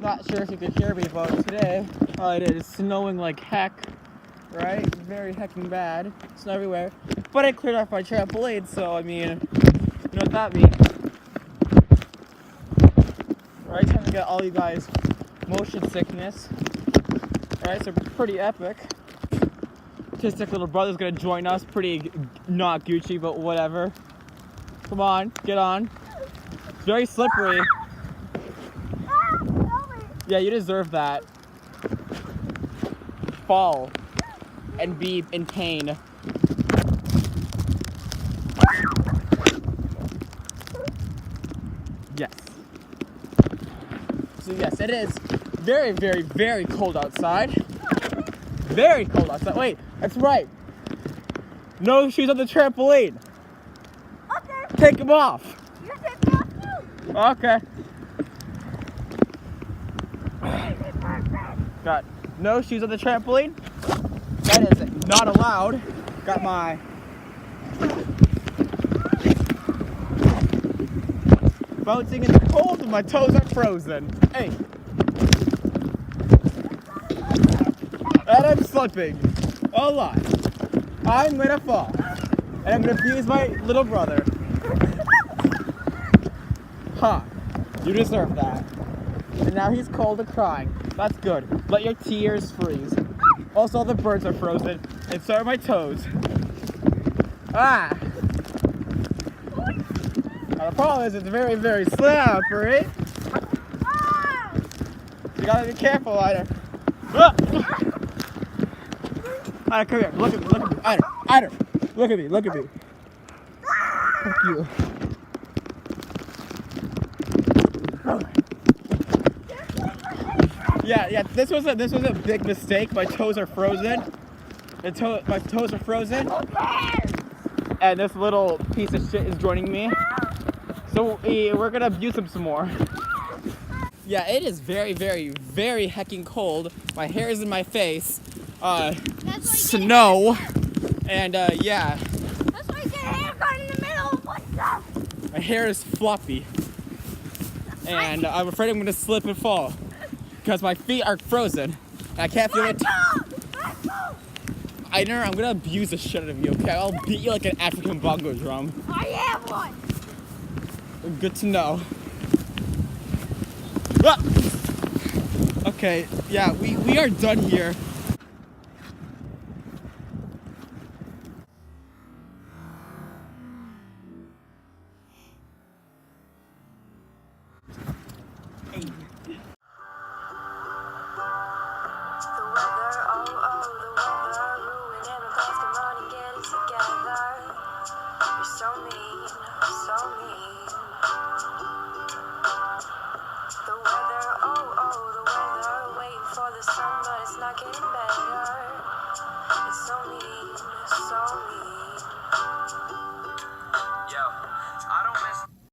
Not sure if you could hear me, but today it is snowing like heck, right? Very hecking bad. Snow everywhere. But I cleared off my trampoline, so I mean, you know what that means. Right? Time to get all you guys motion sickness. Right? So pretty epic. Autistic little brother's gonna join us. Pretty not Gucci, but whatever. Come on, get on. It's very slippery. Yeah, you deserve that. Fall and be in pain. Yes. So yes, it is very, very, very cold outside. Very cold outside. Wait, that's right. No shoes on the trampoline. Okay. Take them off. You take them off too. Okay. Got no shoes on the trampoline. That is not allowed. Got my bouncing in the cold and my toes are frozen. Hey. And I'm slipping a lot. I'm gonna fall. And I'm gonna abuse my little brother. Huh. You deserve that. And now he's cold and crying. That's good. Let your tears freeze. Also, all the birds are frozen, and so are my toes. Ah! Now, the problem is it's very, very slippery. You gotta be careful, Ida. Ah! Ida, come here. Look at me. Look at me. Ida, look at me. Look at me. Fuck you. Yeah, this was a big mistake. My toes are frozen. My toes are frozen. And this little piece of shit is joining me. So we're gonna abuse him some more. Yeah, it is very, very, very hecking cold. My hair is in my face. Snow. And yeah. That's why you get a haircut in the middle. What's up? My hair is floppy. And I'm afraid I'm gonna slip and fall. Because my feet are frozen. And I can't feel it. I know, I'm gonna abuse the shit out of you, okay? I'll beat you like an African bongo drum. I have one. Good to know. Ah! Okay, yeah, we are done here.